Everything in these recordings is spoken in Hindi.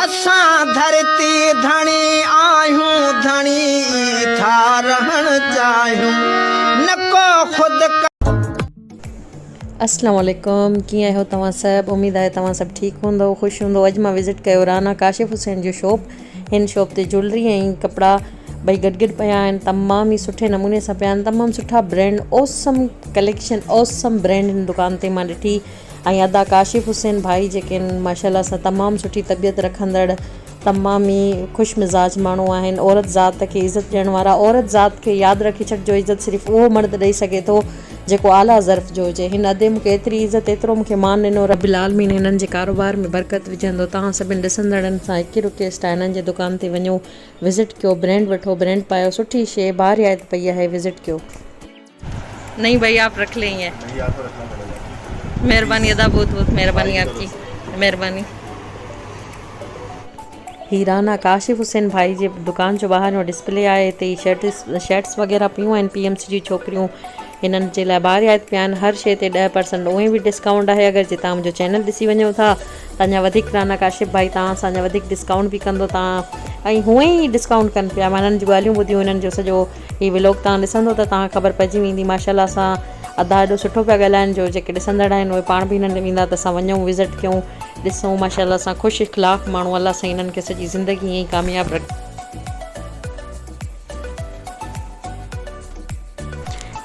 असा धरती धनी आयूं धनी था रहन चाहूं नको खुद अस्सलाम वालेकुम, कीअं आहियो तव्हां सभु। उम्मीद आहे तव्हां सभु ठीकु हूंदो, ख़ुशि हूंदो। अॼु मां विज़िट कयो राना काशिफ़ हुसैन जो शॉप। हिन शॉप ते ज्वेलरी ऐं कपिड़ा ॿई गॾु पिया आहिनि, तमामु ई सुठे नमूने सां पिया आहिनि, तमामु सुठा brand, awesome collection, awesome brand हिन दुकान ते मां ॾिठी। ऐं अदा काशिफ़ हुसैन भाई जेके आहिनि माशाल्लाह सां तमामु सुठी तबियत रखंदड़, तमामु ई ख़ुशि मिज़ाज माण्हू आहिनि। औरत ज़ात खे इज़त ॾियण वारा। औरत ज़ात खे यादि रखी छॾिजो, इज़त सिर्फ़ु उहो मर्द ॾेई सघे थो जेको आला ज़र्फ़ जो हुजे। हिन अदे मूंखे एतिरी इज़त, एतिरो मूंखे मान ॾिनो। रब्बिल आलमीन हिननि जे कारोबार में बरकत विझंदो। तव्हां सभिनि ॾिसंदड़नि सां हिकु रिक्वेस्ट आहे, हिननि जे दुकान ते वञो, विज़िट कयो, ब्रांड वठो, ब्रांड पायो, सुठी शइ बाहर रियायत पई आहे, विज़िट कयो। नहीं भाई आप रख लें, ये मेहरबानी अदा, बहुत बहुत मेहरबानी आपकी, मेहरबानी। ही राना काशिफ़ हुसैन भाई जे दुकान जो ॿाहिरि जो डिस्प्ले आहे। हिते शर्ट्स वग़ैरह पियूं आहिनि, PMC जी छोकिरियूं, हिननि जे लाइ ॿाहिरि रियायत पिया आहिनि। हर शइ ते 10% उहे बि डिस्काउंट आहे। अगरि जे तव्हां मुंहिंजो चैनल ॾिसी वञो था त अञा वधीक राना काशिफ़ भाई तव्हां सां अञा वधीक डिस्काउंट बि कंदो तव्हां, ऐं हूअं ई डिस्काउंट कनि पिया। मां हिननि जूं ॻाल्हियूं ॿुधियूं, हिननि जो सॼो ही व्लॉग तव्हां ॾिसंदो त तव्हां ख़बर पइजी वेंदी। माशाल्लाह सां अदा एॾो सुठो पिया ॻाल्हाइनि, जो जेके ॾिसंदड़ आहिनि उहे पाण बि हिननि वेंदा त असां वञूं, विज़िट कयूं, ॾिसूं। माशाल्लाह सां ख़ुशि इख़लाक़ माण्हू, अल्लाह सां हिननि खे सॼी ज़िंदगी ईअं ई कामयाबु रखे।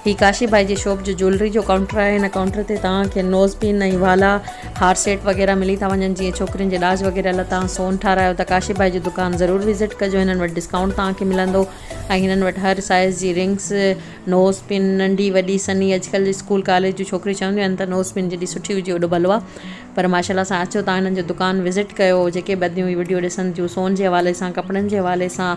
ही काशिफ़ भाई जी शॉप जो ज्वेलरी जो काउंटर आहे। हिन काउंटर ते तव्हांखे नोज़ पिन ऐं वाला, हार सेट वग़ैरह मिली था वञनि। जीअं छोकिरियुनि जे ॾाज वग़ैरह लाइ तव्हां सोन ठारायो त काशिफ़ भाई जी दुकान ज़रूरु विज़िट कजो। हिननि वटि डिस्काउंट तव्हांखे मिलंदो, ऐं हिननि वटि हर साइज़ जी रिंग्स, नोज़ पिन, नंढी वॾी सनी। अॼुकल्ह स्कूल कॉलेज जूं छोकिरियूं चवंदियूं आहिनि त नोज़ पिन जॾहिं सुठी हुजे ओॾो भलो आहे, पर माशाल्लाह सां अचो तव्हां हिननि जो दुकान विज़िट कयो। जेके ॿदियूं वीडियो ॾिसनि थियूं सोन जे हवाले सां, कपिड़नि जे हवाले सां,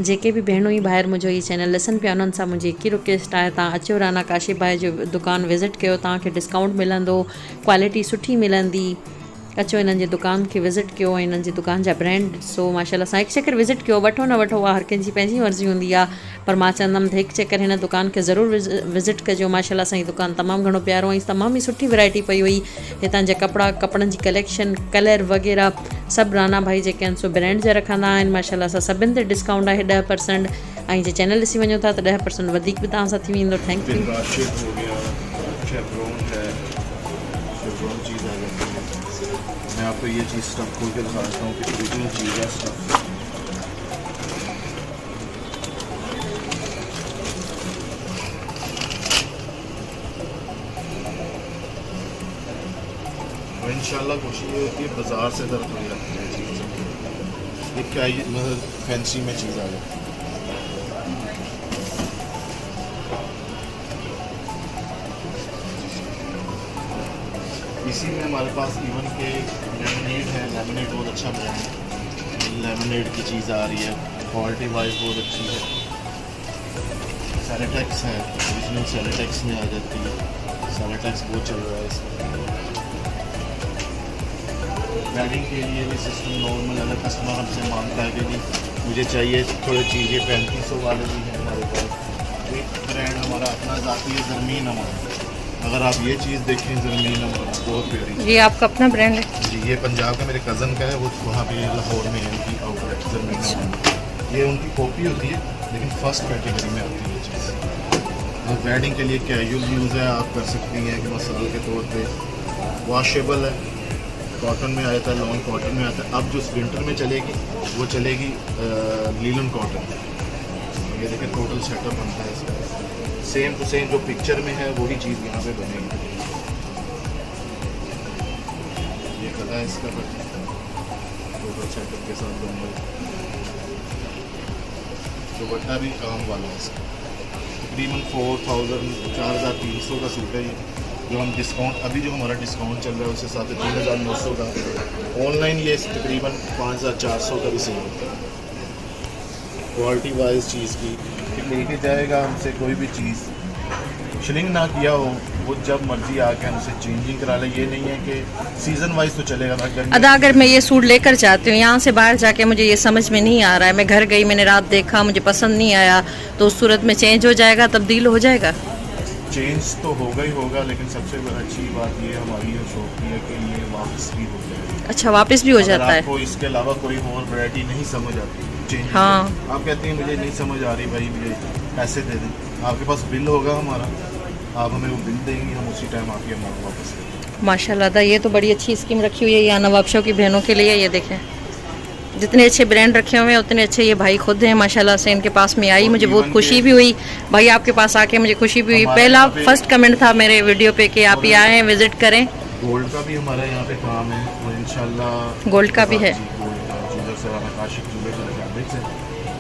जेके बि भेणूं ई ॿाहिरि मुंहिंजो ई चैनल ॾिसनि पिया, उन्हनि सां मुंहिंजी हिकु रिक्वेस्ट आहे, तव्हां अचो राना काशिफ़ भाई जो दुकान विज़िट कयो, तव्हांखे डिस्काउंट मिलंदो, क्वालिटी सुठी मिलंदी। अचो हिननि जी दुकान खे विज़िट कयो ऐं हिननि जी दुकान जा ब्रांड ॾिसो। माशाल्लाह सां हिकु चकर विज़िट कयो, वठो न वठो आहे हर कंहिंजी पंहिंजी मर्ज़ी हूंदी आहे, पर मां चवंदमि त हिकु चकर हिन दुकान खे ज़रूरु विज़िट कजो। माशाल्लाह सां ही दुकान तमामु घणो प्यारो ऐं तमामु ई सुठी वैरायटी पई हुई। हितां जा कपिड़ा, कपिड़नि जी कलेक्शन, कलर वग़ैरह सभु राना भाई जेके आहिनि सो ब्रांड जा रखंदा आहिनि। माशाल्लाह सां सभिनि ते डिस्काउंट आहे 10%, ऐं जे चैनल ॾिसी वञो था त 10% वधीक बि तव्हां सां थी वेंदो। Thank you. मैं आपको ये चीज़ स्टफ खोल के दिखाता हूँ कि कितनी चीज़ है स्टफ। और इंशाल्लाह कोशिश ये होती है बाज़ार से ज़रा थोड़ी रखती है चीज़, ये क्या मतलब फैंसी में चीज़ आ जाती है। इसी में हमारे पास इवन के लेमनेड है, लेमनेड बहुत अच्छा ब्रांड है, लेमनेड की चीज़ आ रही है, क्वालिटी वाइज बहुत अच्छी है। सेलोटेक्स है, ओरिजिनल सेलोटेक्स में आ जाती है, सेलोटेक्स बहुत चल रहा है इसमें। वेडिंग के लिए भी सिस्टम नॉर्मल, अगर कस्टमर हमसे मांगता है कि जी मुझे चाहिए थोड़ी चीज़ें 3500 वाले भी हैं हमारे पास। एक ब्रांड हमारा अपना ज़ाती है, ज़मीन हमारा। अगर आप ये चीज़ देखें, ज़मीन हमारा बहुत प्यारी। ये आपका अपना ब्रांड है जी, ये पंजाब का मेरे कज़न का है, वो वहाँ पे लाहौर में है उनकी आउटलेट ज़मीन हमारा। ये उनकी कॉपी होती है, लेकिन फर्स्ट कैटेगरी में आती है ये चीज़। और वेडिंग के लिए कैजुअल यूज़ है, आप कर सकती हैं कि मसाल के तौर पे। वॉशेबल है, कॉटन में आता है, लॉन्ग कॉटन में आता है। अब जो विंटर में चलेगी वो चलेगी लीलन कॉटन। ये देखिए टोटल सेटअप बनता है इसका, सेम टू सेम जो पिक्चर में है वही चीज़ यहाँ पे बनेगी। ये कलर है इसका, टोटल सेटअप के साथ बन रहा है। दुपट्टा भी काम वाला है इसका, तकरीबन 4300 का सूट है ये। जो हम डिस्काउंट अभी जो हमारा डिस्काउंट चल रहा है उसके साथ 3900 का, ऑनलाइन ये तकरीबन 5400 का भी सेल होता है। क्वालिटी वाइज चीज़ की कि लेके जाएगा हमसे कोई भी चीज़, शिलिंग ना किया हो, वो जब मर्जी आके हमसे चेंजिंग करा ले। ये नहीं है कि सीज़न वाइज तो चलेगा ना। अदा अगर मैं ये सूट लेकर जाती हूँ, यहाँ से बाहर जाके मुझे ये समझ में नहीं आ रहा है, मैं घर गई, मैंने रात देखा, मुझे पसंद नहीं आया, तो उस सूरत में चेंज हो जाएगा, तब्दील हो जाएगा? चेंज तो होगा ही होगा, लेकिन सबसे अच्छी बात ये हमारी शॉप की है कि ये वापस भी हो जाएगा। अच्छा, वापस भी हो अगर जाता है। आपको इसके अलावा कोई और वैरायटी नहीं समझ आती चेंज, हाँ। आप कहते हैं मुझे नहीं समझ आ रही भाई, मुझे पैसे दे दें, आपके पास बिल होगा हमारा, आप हमें वो बिल देंगे, हम उसी टाइम आपकी अमाउंट वापस कर देंगे। माशाल्लाह था, ये तो बड़ी अच्छी स्कीम रखी हुई है यहाँ नवाब शाह की बहनों के लिए। ये देखें, जितने अच्छे ब्रांड रखे हुए हैं उतने अच्छे ये भाई खुद हैं माशाल्लाह से। इनके पास में आई, मुझे बहुत खुशी भी हुई भाई, आपके पास आके मुझे खुशी भी हुई। पहला फर्स्ट कमेंट था मेरे वीडियो पे कि आप यहाँ आएँ, विजिट करें। गोल्ड का भी हमारा यहाँ पे काम है और इंशाल्लाह गोल्ड का भी है। गोल्ड का ज्वेलर से हमारा काशिफ ज्वेलर फैब्रिक्स है।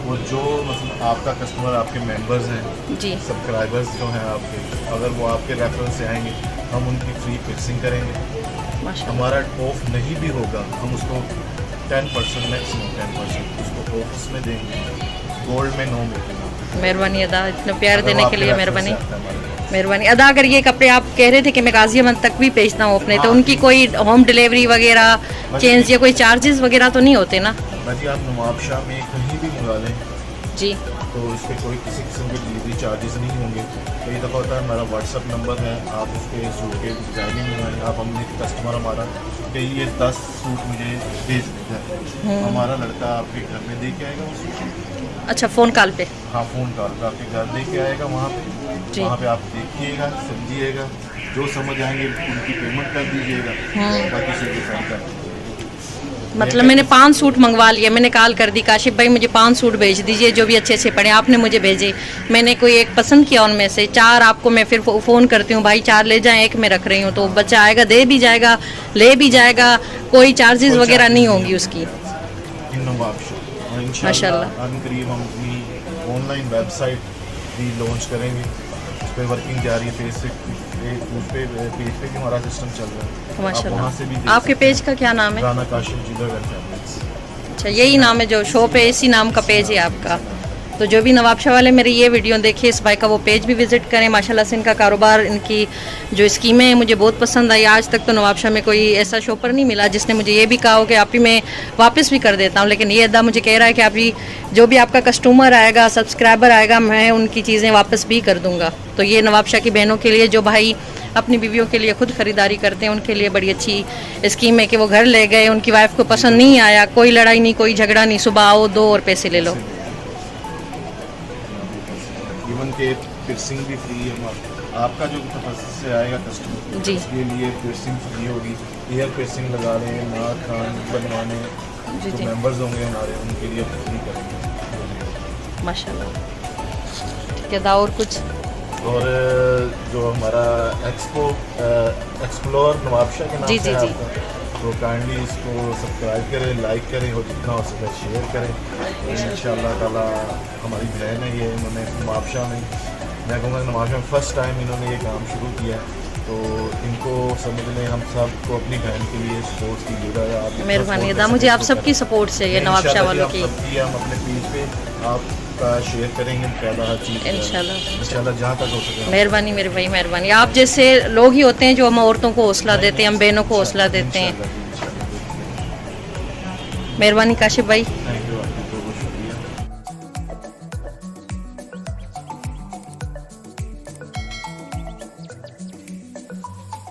और जो मतलब आपका कस्टमर, आपके मेंबर्स हैं जी, सब्सक्राइबर्स जो हैं आपके, अगर वो आपके रेफरेंस से आएंगे हम उनकी फ्री फिक्सिंग करेंगे। माशाल्लाह। हमारा ऑफ नहीं भी होगा हम उसको 10% मैक्सिमम 10% उसको ऑफ उसमें देंगे, गोल्ड में नो मिलेगा। मेहरबानी अदा, इतना प्यार अगर देने वो के आपके लिए reference मेहरबानी। से आता है हमारे पास। मेहरबानी अदा। अगर ये कपड़े आप कह रहे थे कि मैं गाजियाबाद तक भी भेजता हूँ अपने, तो उनकी कोई होम डिलीवरी वगैरह, चेंज या कोई चार्जेस वगैरह तो नहीं होते ना? बाकी आप नवाब शाह में कहीं भी मंगा लें जी, तो इस पर कोई किसी किस्म के डिलीवरी चार्जेस नहीं होंगे। कई दफ़ा होता है हमारा व्हाट्सअप नंबर है, आप उस पर सूट के डिज़ाइनिंग मंगाएं, आप हमने कस्टमर हमारा कि ये 10 सूट मुझे भेज देगा, हमारा लड़का आपके घर में दे के आएगा वो सूट। अच्छा, फ़ोन कॉल पे? हाँ, फ़ोन कॉल पर आपके घर दे के आएगा, वहाँ जी। पे वहाँ पे आप देखिएगा, समझिएगा, जो समझ आएंगे उनकी पेमेंट कर दीजिएगा, बाकी से डिफाइन कर दीजिएगा। मतलब मैंने 5 सूट मंगवा लिए, मैंने कॉल कर दी काशिफ भाई मुझे 5 सूट भेज दीजिए जो भी अच्छे अच्छे पड़े, आपने मुझे भेजे, मैंने कोई एक पसंद किया उनमें से 4 आपको मैं फिर फ़ोन करती हूँ, भाई 4 ले जाएं, एक मैं रख रही हूँ, तो बच्चा आएगा, दे भी जाएगा, ले भी जाएगा, कोई चार्जेस वगैरह नहीं होंगी उसकी। इंशाल्लाह अनकरीब हम अपनी ऑनलाइन वेबसाइट भी लॉन्च करेंगे, उस पर वर्किंग जारी है, पेज पे भी हमारा सिस्टम चल रहा है, आप माशाल्लाह। वहाँ से भी देख आपके पेज का क्या नाम है? Rana Kashif jeweller and fabrics. अच्छा, यही नाम है जो शॉप है, इसी नाम का पेज है आपका। तो जो भी नवाबशाह वाले मेरी ये वीडियो देखे, इस भाई का वो पेज भी विजिट करें। माशाल्लाह से इनका कारोबार, इनकी जो स्कीमें हैं मुझे बहुत पसंद आई। आज तक तो नवाबशाह में कोई ऐसा शॉपर नहीं मिला जिसने मुझे ये भी कहा हो कि आप ही मैं वापस भी कर देता हूँ, लेकिन ये अदा मुझे कह रहा है कि आप ही जो भी आपका कस्टमर आएगा, सब्सक्राइबर आएगा, मैं उनकी चीज़ें वापस भी कर दूँगा। तो ये नवाबशाह की बहनों के लिए, जो भाई अपनी बीवियों के लिए खुद ख़रीदारी करते हैं, उनके लिए बड़ी अच्छी स्कीम है कि वो घर ले गए, उनकी वाइफ को पसंद नहीं आया, कोई लड़ाई नहीं, कोई झगड़ा नहीं, सुबह आओ, दो और पैसे ले लो। इवन के पिर्सिंग भी फ्री है हमारा, आपका जो तफस्सुस से आएगा कस्टमर जी। उसके लिए पिर्सिंग फ्री होगी, ईयर पिर्सिंग लगा लें, नाक कान बनवाने जी, जो जी। मेंबर्स होंगे हमारे उनके लिए फ्री करेंगे माशाल्लाह। ठीक है दा, और कुछ? और जो हमारा एक्सप्लोर नवाबशाह के नाम जी, से जी, है जी। आपका, तो काइंडली इसको सब्सक्राइब करें, लाइक करें और जितना हो सके शेयर करें। इंशाअल्लाह ताला हमारी बहन है ये, इन्होंने नवाबशाह में, मैं कहूँगा नवाबशाह में फ़र्स्ट टाइम इन्होंने ये काम शुरू किया है, तो इनको समझ लें हम सबको अपनी बहन के लिए सपोर्ट की जरूरत है। आप मेहरबानी अदा, मुझे आप सबकी सपोर्ट चाहिए, नवाबशाह वालों की। हम अपने पेज पे आपका शेयर करेंगे ज़्यादा हर चीज़ इंशाल्लाह जहाँ तक हो सके। मेहरबानी मेरे भाई, मेहरबानी। आप जैसे लोग ही होते हैं जो हम औरतों को हौसला देते हैं, हम बहनों को हौसला देते हैं। मेहरबानी काशिफ भाई।